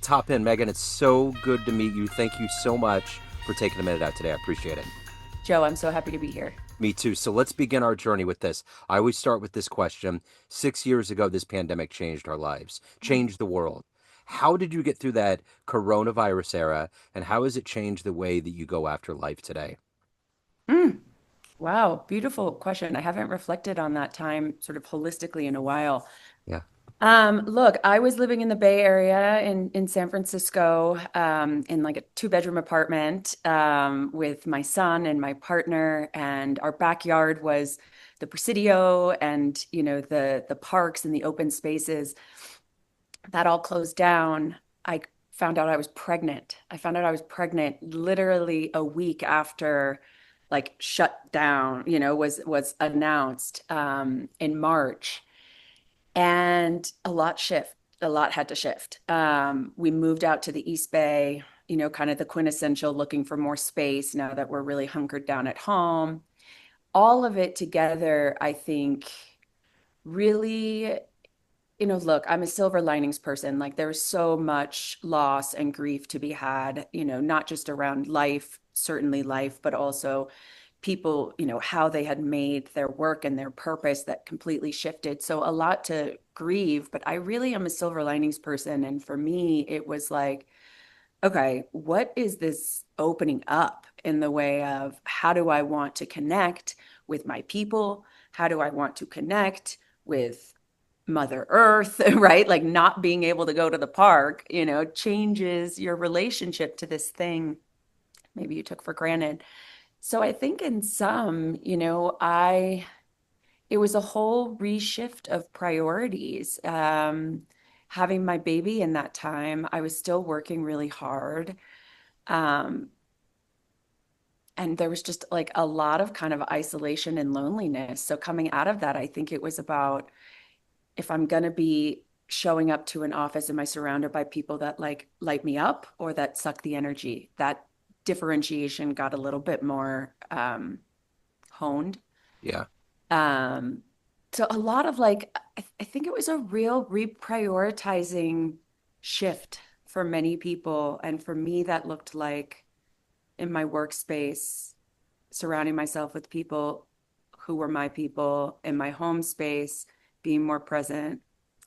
Top in, Megan. It's so good to meet you. Thank you so much for taking a minute out today. I appreciate it. Joe, I'm so happy to be here. Me too. So let's begin our journey with this. I always start with this question. 6 years ago, this pandemic changed our lives, changed the world. How did you get through that coronavirus era, and how has it changed the way that you go after life today? Mm, wow, beautiful question. I haven't reflected on that time sort of holistically in a while. Yeah. Look, I was living in the Bay Area in San Francisco, in like a two-bedroom apartment, with my son and my partner, and our backyard was the Presidio and the parks and the open spaces. That all closed down. I found out I was pregnant. I found out I was pregnant literally a week after like shut down, was announced in March. And a lot had to shift. We moved out to the East Bay, kind of the quintessential looking for more space now that we're really hunkered down at home. All of it together, I think, really, look, I'm a silver linings person. Like there's so much loss and grief to be had, not just around life, certainly life, but also people, how they had made their work and their purpose that completely shifted. So a lot to grieve, but I really am a silver linings person. And for me, it was like, okay, what is this opening up in the way of how do I want to connect with my people? How do I want to connect with Mother Earth, right? Like not being able to go to the park, changes your relationship to this thing maybe you took for granted. So I think in some, it was a whole reshift of priorities. Having my baby in that time, I was still working really hard. Um, and there was just like a lot of kind of isolation and loneliness. So coming out of that, I think it was about if I'm going to be showing up to an office, am I surrounded by people that like light me up or that suck the energy? That differentiation got a little bit more honed. Yeah. Um, so a lot of like, I think it was a real reprioritizing shift for many people. And for me, that looked like in my workspace, surrounding myself with people who were my people, in my home space, being more present.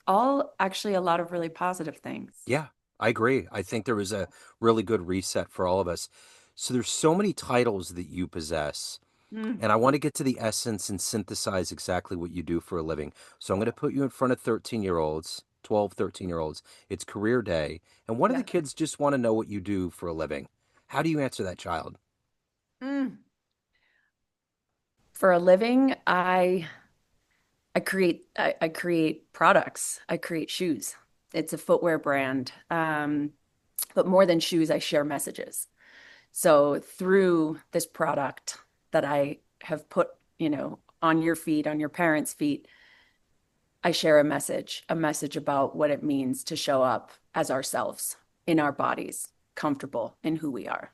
All actually a lot of really positive things. Yeah, I agree. I think there was a really good reset for all of us. So there's so many titles that you possess. Mm. And I want to get to the essence and synthesize exactly what you do for a living. So I'm going to put you in front of 13-year-olds, 12, 13-year-olds. It's career day. And one of the Yeah. kids just want to know what you do for a living. How do you answer that child? Mm. For a living, I create products. I create shoes. It's a footwear brand. But more than shoes, I share messages. So through this product that I have put, on your feet, on your parents' feet, I share a message about what it means to show up as ourselves in our bodies, comfortable in who we are.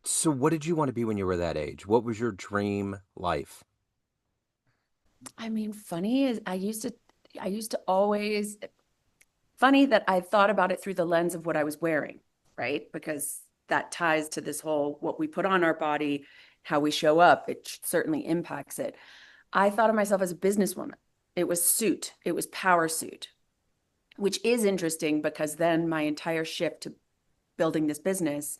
So what did you want to be when you were that age? What was your dream life? I mean, funny is I used to always, funny that I thought about it through the lens of what I was wearing, right? Because that ties to this whole what we put on our body, how we show up. It certainly impacts it. I thought of myself as a businesswoman. It was suit, it was power suit, which is interesting because then my entire shift to building this business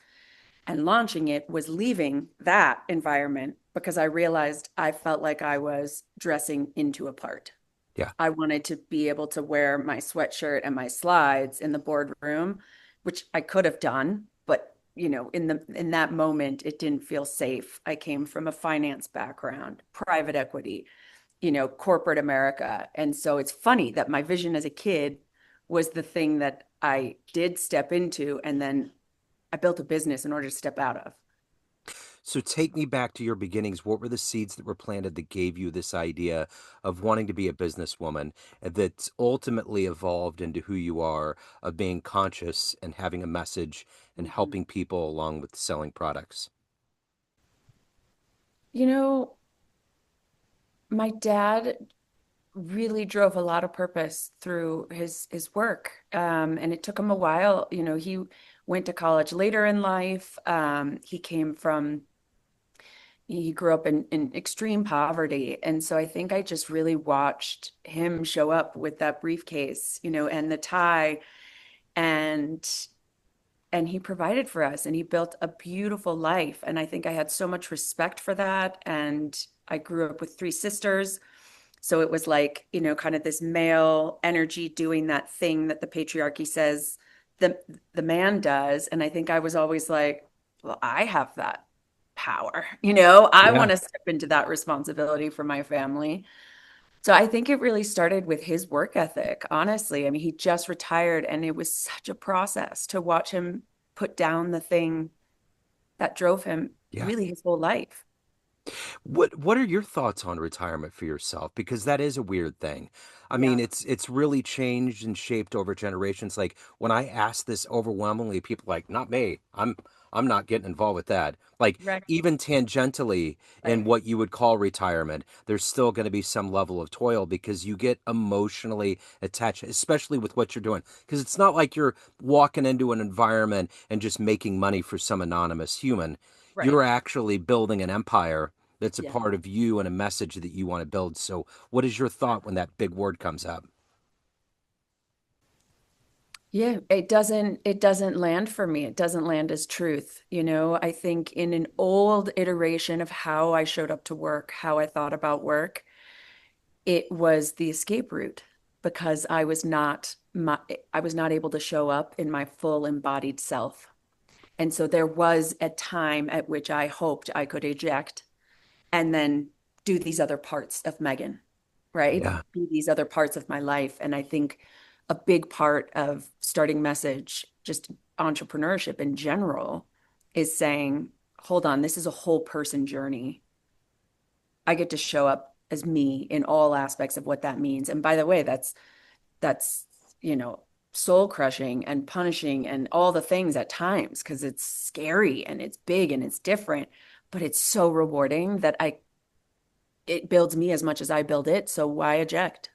and launching it was leaving that environment because I realized I felt like I was dressing into a part. Yeah. I wanted to be able to wear my sweatshirt and my slides in the boardroom, which I could have done, but in that moment it didn't feel safe. I came from a finance background, private equity, corporate America. And so it's funny that my vision as a kid was the thing that I did step into and then I built a business in order to step out of. So take me back to your beginnings. What were the seeds that were planted that gave you this idea of wanting to be a businesswoman and that ultimately evolved into who you are, of being conscious and having a message and Mhm. helping people along with selling products? You know, my dad really drove a lot of purpose through his work. And it took him a while. He went to college later in life. He grew up in extreme poverty. And so I think I just really watched him show up with that briefcase, and the tie, and he provided for us, and he built a beautiful life. And I think I had so much respect for that. And I grew up with three sisters. So it was like, kind of this male energy doing that thing that the patriarchy says the the man does. And I think I was always like, well, I have that power. I want Yeah. to step into that responsibility for my family. So I think it really started with his work ethic, honestly. I mean, he just retired, and it was such a process to watch him put down the thing that drove him Yeah. really his whole life. What are your thoughts on retirement for yourself? Because that is a weird thing. I mean, Yeah, it's really changed and shaped over generations. Like when I ask this overwhelmingly, people are like, not me. I'm not getting involved with that. Like right, even tangentially in right, what you would call retirement, there's still going to be some level of toil because you get emotionally attached, especially with what you're doing. Because it's not like you're walking into an environment and just making money for some anonymous human. right. You're actually building an empire that's a Yeah. part of you and a message that you want to build. So, what is your thought when that big word comes up? Yeah, it doesn't land for me. It doesn't land as truth. I think in an old iteration of how I showed up to work, how I thought about work, it was the escape route because I was not able to show up in my full embodied self. And so there was a time at which I hoped I could eject and then do these other parts of Megan, right? Yeah. Be these other parts of my life. And I think a big part of starting message, just entrepreneurship in general, is saying, hold on, this is a whole person journey. I get to show up as me in all aspects of what that means. And by the way, that's, you know, soul crushing and punishing and all the things at times because it's scary and it's big and it's different, but it's so rewarding that I it builds me as much as I build it. So why eject?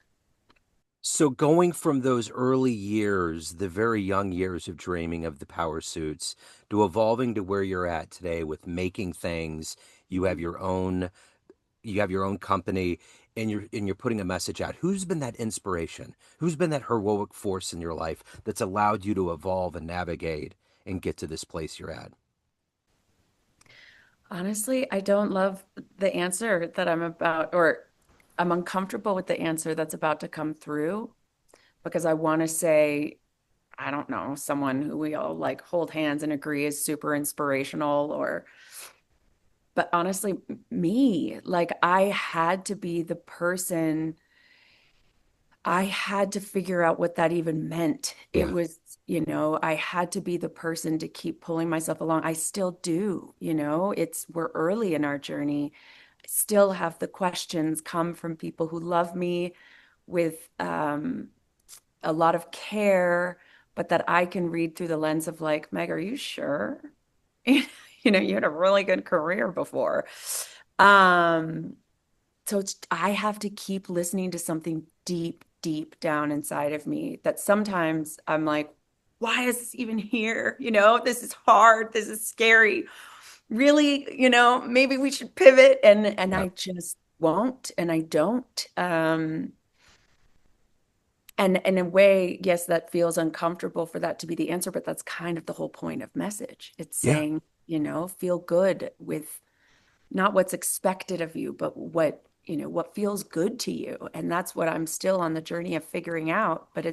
So, going from those early years, the very young years of dreaming of the power suits, to evolving to where you're at today with making things, you have your own, you have your own company, and you're putting a message out. Who's been that inspiration? Who's been that heroic force in your life that's allowed you to evolve and navigate and get to this place you're at? Honestly, I don't love the answer that I'm about, or I'm uncomfortable with the answer that's about to come through because I want to say, I don't know, someone who we all like hold hands and agree is super inspirational, but honestly, me, like I had to be the person. I had to figure out what that even meant. It Yeah. was, I had to be the person to keep pulling myself along. I still do, we're early in our journey. I still have the questions come from people who love me with a lot of care, but that I can read through the lens of like, Meg, are you sure? You had a really good career before. Um, so I have to keep listening to something deep, deep down inside of me that sometimes I'm like, why is this even here? This is hard. This is scary. Really, maybe we should pivot. And Yeah. I just won't, and I don't. And in a way, yes, that feels uncomfortable for that to be the answer, but that's kind of the whole point of message. It's Yeah. saying, feel good with not what's expected of you, but what feels good to you. And that's what I'm still on the journey of figuring out. But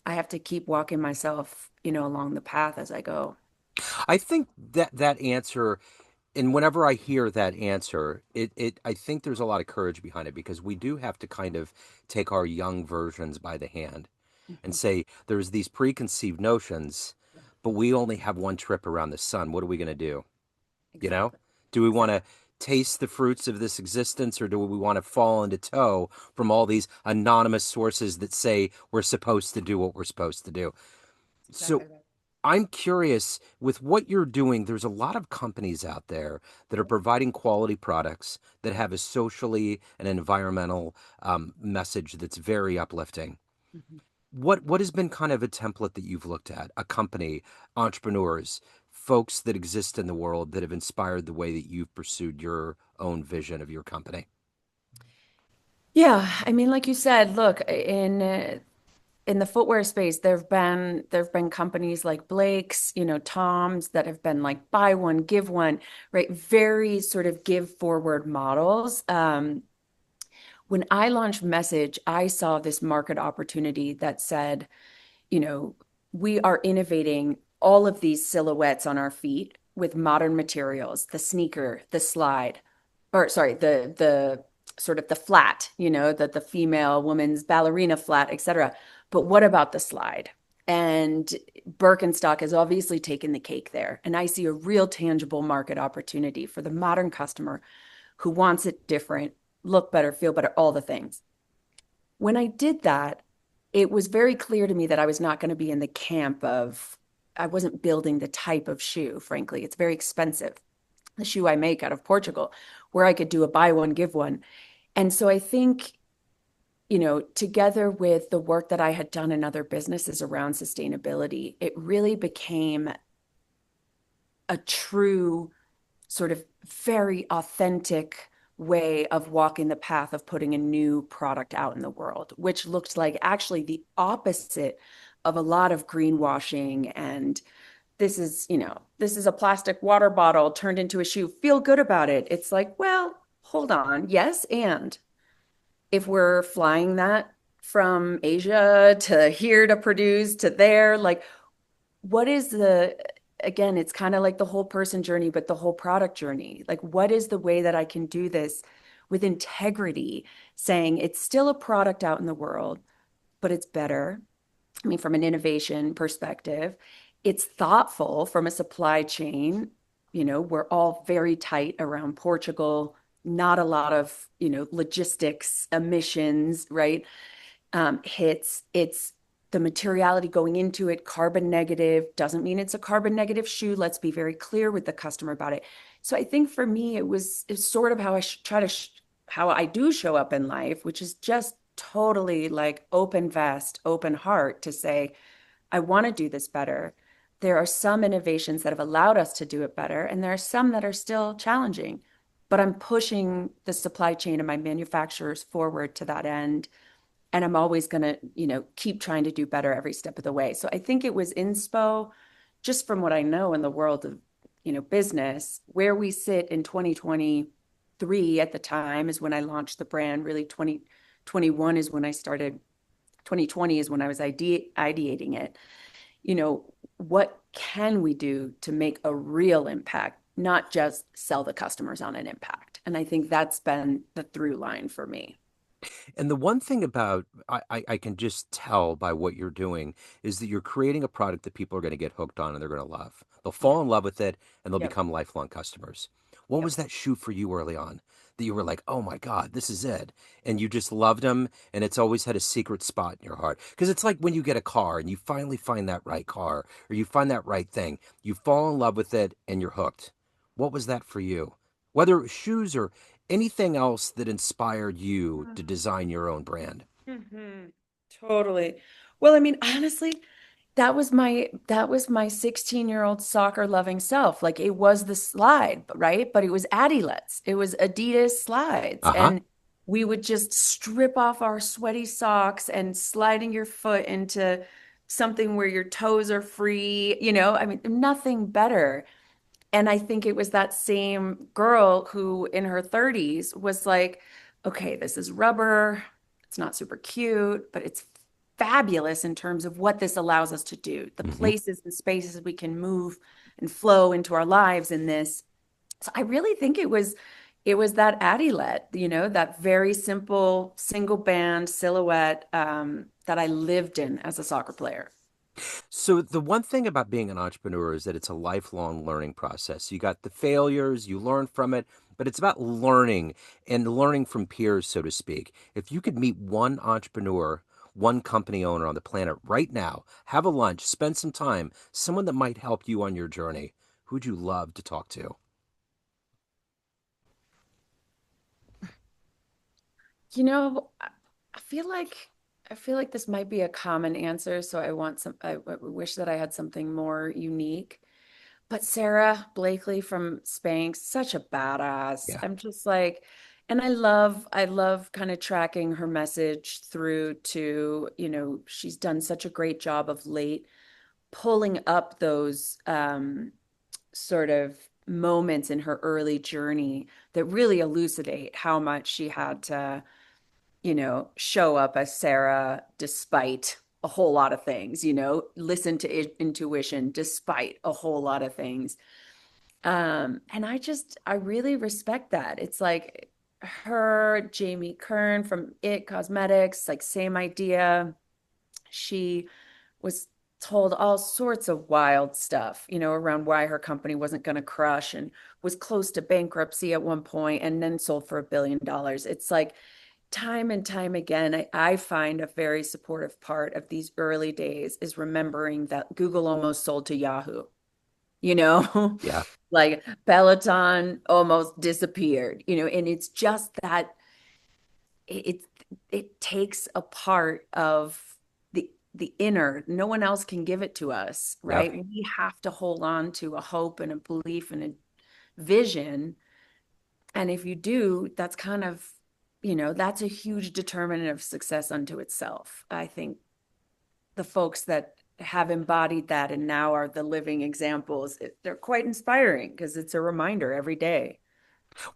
I have to keep walking myself, along the path as I go. I think that answer, and whenever I hear that answer, I think there's a lot of courage behind it because we do have to kind of take our young versions by the hand and Mhm. say there's these preconceived notions, but we only have one trip around the sun. What are we going to do? You know, Exactly. do we want Exactly. to taste the fruits of this existence or do we want to fall into tow from all these anonymous sources that say we're supposed to do what we're supposed to do? So Exactly right. I'm curious with what you're doing. There's a lot of companies out there that are providing quality products that have a socially and environmental message that's very uplifting. Mhm. What has been kind of a template that you've looked at? A company, entrepreneurs, folks that exist in the world that have inspired the way that you've pursued your own vision of your company. Yeah, I mean, like you said, look, in the footwear space, there've been companies like Blake's, Tom's that have been like buy one, give one, right? Very sort of give forward models. When I launched Message, I saw this market opportunity that said, you know, we are innovating all of these silhouettes on our feet with modern materials, the sneaker, the slide, or sorry, the sort of the flat, the female woman's ballerina flat, etc. But what about the slide? And Birkenstock has obviously taken the cake there. And I see a real tangible market opportunity for the modern customer who wants it different, look better, feel better, all the things. When I did that, it was very clear to me that I was not going to be in the camp of, I wasn't building the type of shoe, frankly. It's very expensive. The shoe I make out of Portugal, where I could do a buy one, give one. And so I think, together with the work that I had done in other businesses around sustainability, it really became a true sort of very authentic way of walking the path of putting a new product out in the world, which looked like actually the opposite of a lot of greenwashing and this is a plastic water bottle turned into a shoe. Feel good about it. It's like, well, hold on. Yes, and if we're flying that from Asia to here to produce to there, like what is the again, it's kind of like the whole person journey, but the whole product journey. Like, what is the way that I can do this with integrity, saying it's still a product out in the world, but it's better. I mean, from an innovation perspective, it's thoughtful from a supply chain. We're all very tight around Portugal, not a lot of, logistics, emissions, right? Hits. It's the materiality going into it, carbon negative, doesn't mean it's a carbon negative shoe. Let's be very clear with the customer about it. So I think for me, it's sort of how I try to, how I do show up in life, which is just totally like open vest, open heart to say, I want to do this better. There are some innovations that have allowed us to do it better, and there are some that are still challenging. But I'm pushing the supply chain and my manufacturers forward to that end, and I'm always going to, keep trying to do better every step of the way. So I think it was inspo, just from what I know in the world of, business, where we sit in 2023 at the time is when I launched the brand. Really, 2021 is when I started. 2020 is when I was ideating it. What can we do to make a real impact, not just sell the customers on an impact? And I think that's been the through line for me. And the one thing about I can just tell by what you're doing is that you're creating a product that people are going to get hooked on and they're going to love. They'll Yeah. fall in love with it and they'll Yep. become lifelong customers. What Yep. was that shoe for you early on that you were like, oh my God, this is it? And you just loved them and it's always had a secret spot in your heart. Because it's like when you get a car and you finally find that right car or you find that right thing, you fall in love with it and you're hooked. What was that for you? Whether it was shoes or anything else that inspired you to design your own brand? Mm-hmm. Totally. Well, I mean, honestly, that was my 16-year-old soccer loving self. Like it was the slide, right? But it was Adilets. It was Adidas slides. Uh-huh. And we would just strip off our sweaty socks and sliding your foot into something where your toes are free, I mean, nothing better. And I think it was that same girl who in her 30s was like, okay, this is rubber. It's not super cute, but it's fabulous in terms of what this allows us to do, the Hmm. places and spaces we can move and flow into our lives in this. So I really think it was that Adilet, that very simple single band silhouette that I lived in as a soccer player. So the one thing about being an entrepreneur is that it's a lifelong learning process. You got the failures, you learn from it, but it's about learning and learning from peers, so to speak. If you could meet one entrepreneur, one company owner on the planet right now, have a lunch, spend some time, someone that might help you on your journey, who'd you love to talk to? You know, I feel like I feel like this might be a common answer, so I wish that I had something more unique. But Sarah Blakely from Spanx, such a badass. Yeah. I'm just like, and I love kind of tracking her message through to, she's done such a great job of late pulling up those sort of moments in her early journey that really elucidate how much she had to, show up as Sarah despite a whole lot of things, listen to intuition despite a whole lot of things. And I really respect that. It's like her, Jamie Kern from It Cosmetics, like same idea. She was told all sorts of wild stuff, around why her company wasn't going to crush and was close to bankruptcy at one point and then sold for $1 billion. It's like time and time again, I find a very supportive part of these early days is remembering that Google almost sold to Yahoo, you know, Yeah. like Peloton almost disappeared, and it's just that it it takes a part of the inner. No one else can give it to us, Yep. right? We have to hold on to a hope and a belief and a vision. And if you do, that's kind of, that's a huge determinant of success unto itself. I think the folks that have embodied that and now are the living examples, they're quite inspiring because it's a reminder every day.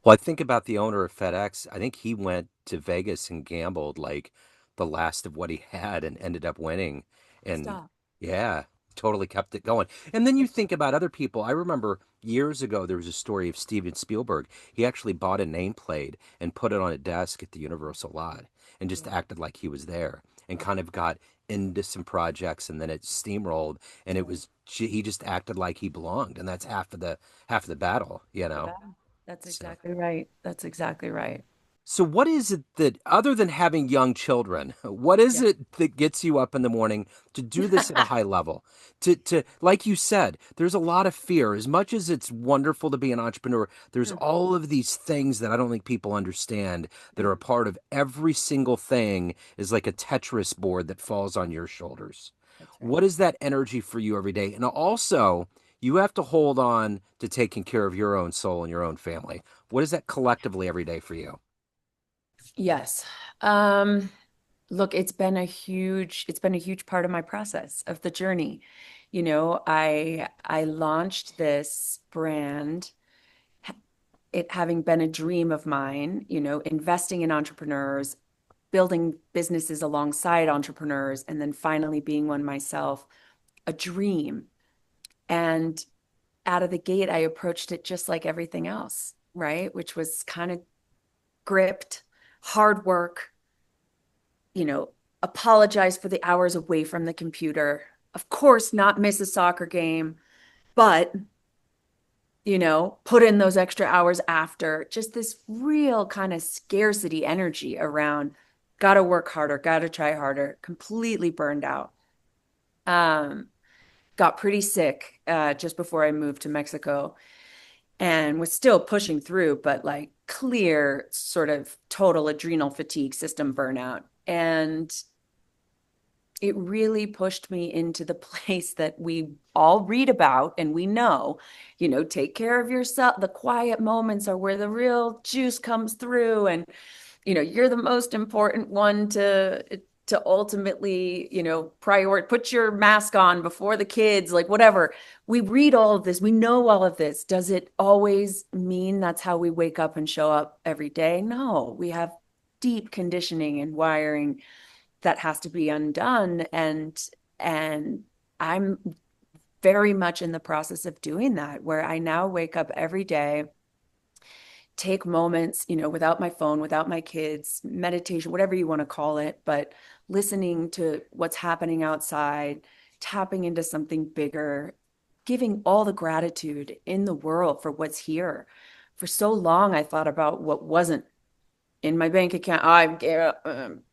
Well, I think about the owner of FedEx. I think he went to Vegas and gambled like the last of what he had and ended up winning. And Stop. yeah, totally kept it going. And then you think about other people. I remember years ago there was a story of Steven Spielberg. He actually bought a nameplate and put it on a desk at the Universal lot and just Yeah. acted like he was there and kind of got into some projects and then it steamrolled and it Yeah. was he just acted like he belonged and that's half of the battle, you The know. battle. That's So exactly right. That's exactly right. so, what is it that, other than having young children, what is Yeah. it that gets you up in the morning to do this at a high level? Like you said, there's a lot of fear. As much as it's wonderful to be an entrepreneur, there's Mm, all of these things that I don't think people understand that yeah, are a part of every single thing is like a Tetris board that falls on your shoulders. that's right. What is that energy for you every day? And also, you have to hold on to taking care of your own soul and your own family. What is that collectively every day for you? Yes. Um, Look, it's been a huge part of my process of the journey. I launched this brand, it having been a dream of mine, investing in entrepreneurs, building businesses alongside entrepreneurs, and then finally being one myself, a dream. And out of the gate, I approached it just like everything else, right? Which was kind of gripped, hard work, you know, apologize for the hours away from the computer. Of course, not miss a soccer game, but, put in those extra hours after. Just this real kind of scarcity energy around, gotta work harder, gotta try harder, completely burned out. Um, got pretty sick just before I moved to Mexico and was still pushing through, but like clear sort of total adrenal fatigue, system burnout. And it really pushed me into the place that we all read about and we know, take care of yourself. The quiet moments are where the real juice comes through. And, you're the most important one to ultimately, put your mask on before the kids, like whatever. We read all of this, we know all of this. Does it always mean that's how we wake up and show up every day? No, we have deep conditioning and wiring that has to be undone. And I'm very much in the process of doing that, where I now wake up every day, take moments, without my phone, without my kids, meditation, whatever you want to call it, but listening to what's happening outside, tapping into something bigger, giving all the gratitude in the world for what's here. For so long, I thought about what wasn't in my bank account.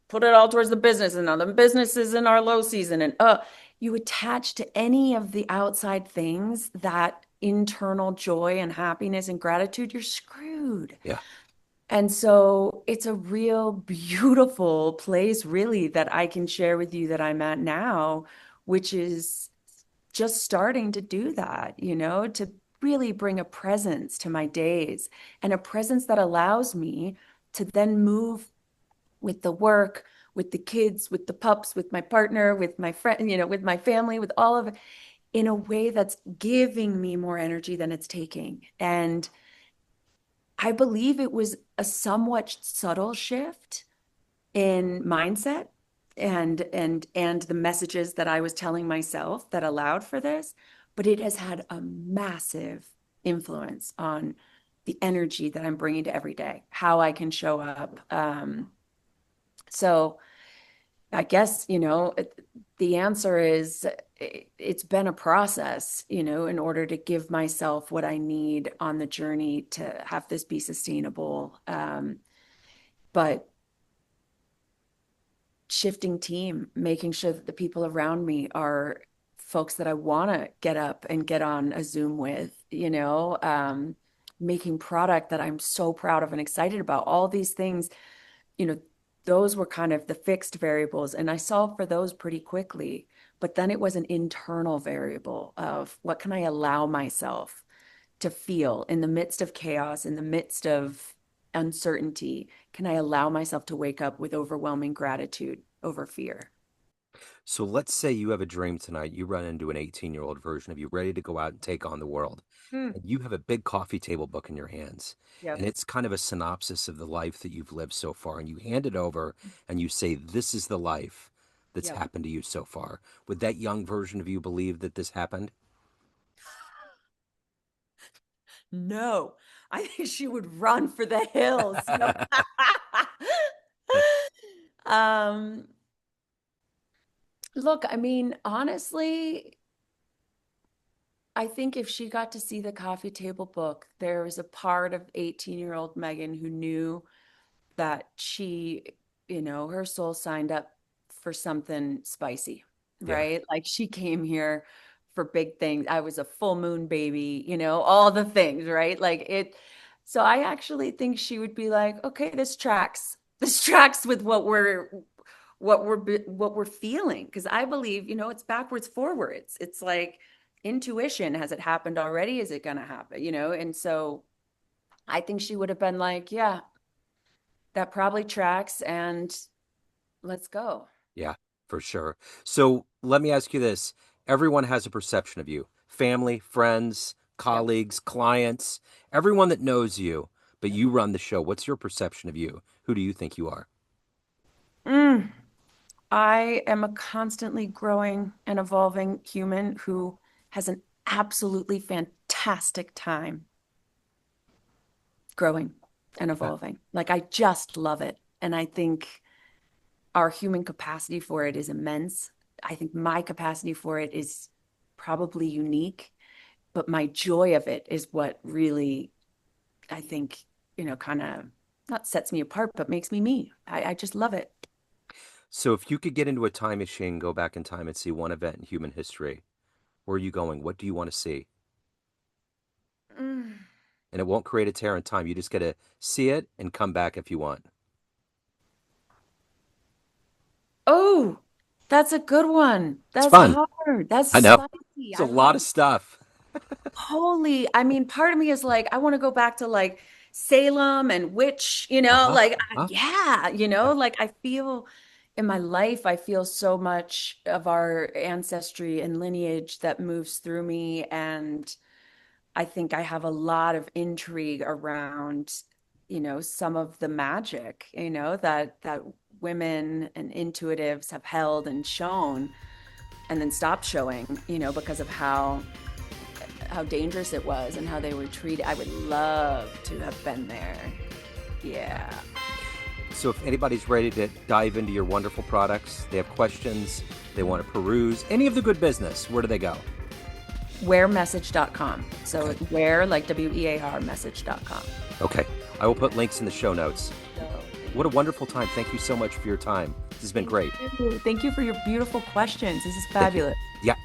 put it all towards the business, and now the business is in our low season. And you attach to any of the outside things that internal joy and happiness and gratitude, you're screwed. Yeah. And so it's a real beautiful place, really, that I can share with you that I'm at now, which is just starting to do that, to really bring a presence to my days and a presence that allows me to then move with the work, with the kids, with the pups, with my partner, with my friend, with my family, with all of it in a way that's giving me more energy than it's taking. And I believe it was a somewhat subtle shift in mindset and the messages that I was telling myself that allowed for this, but it has had a massive influence on the energy that I'm bringing to every day, how I can show up. So I guess, the answer is it's been a process, in order to give myself what I need on the journey to have this be sustainable. But shifting team, making sure that the people around me are folks that I want to get up and get on a Zoom with, making product that I'm so proud of and excited about. All these things, you know, those were kind of the fixed variables, and I solved for those pretty quickly. But then it was an internal variable of what can I allow myself to feel in the midst of chaos, in the midst of uncertainty? Can I allow myself to wake up with overwhelming gratitude over fear? So let's say you have a dream tonight. You run into an 18-year-old version of you ready to go out and take on the world. Hmm. And you have a big coffee table book in your hands. And Yep. it's kind of a synopsis of the life that you've lived so far. And you hand it over and you say, this is the life that's Yep. happened to you so far. Would that young version of you believe that this happened? No, I think she would run for the hills. No. Um, Look, I mean, honestly, I think if she got to see the coffee table book, there was a part of 18-year-old Megan who knew that she, her soul signed up for something spicy, Yeah. right? Like she came here for big things. I was a full moon baby, all the things, right? Like it. So I actually think she would be like, okay, this tracks. This tracks with what we're feeling. Because I believe, it's backwards forwards. It's like intuition. Has it happened already? Is it gonna happen? And so I think she would have been like, yeah, that probably tracks and let's go. Yeah, for sure. So let me ask you this. Everyone has a perception of you, family, friends, Yep. colleagues, clients, everyone that knows you, but Yep. you run the show. What's your perception of you? Who do you think you are? Mm. I am a constantly growing and evolving human who has an absolutely fantastic time growing and Yeah. evolving. Like I just love it. And I think our human capacity for it is immense. I think my capacity for it is probably unique, but my joy of it is what really, I think, kind of not sets me apart, but makes me me. I just love it. So if you could get into a time machine, go back in time and see one event in human history, where are you going? What do you want to see? Mm. And it won't create a tear in time. You just get to see it and come back if you want. Oh, that's a good one. It's That's fun. hard. That's I know. spicy. It's a I lot love of stuff. I mean, part of me is like, I want to go back to like Salem and witch, Uh-huh. like, Uh-huh. yeah, Yeah. like I feel in my life, I feel so much of our ancestry and lineage that moves through me. And I think I have a lot of intrigue around, some of the magic, that women and intuitives have held and shown and then stopped showing, because of how dangerous it was and how they were treated. I would love to have been there. Yeah. So if anybody's ready to dive into your wonderful products, they have questions, they want to peruse any of the good business, where do they go? Wearmessage.com. So Okay. wear like WEAR message.com. Okay. I will put links in the show notes. So What a wonderful time. Thank you so much for your time. This has been Thank great. you. Thank you for your beautiful questions. This is Thank you. fabulous. Yeah.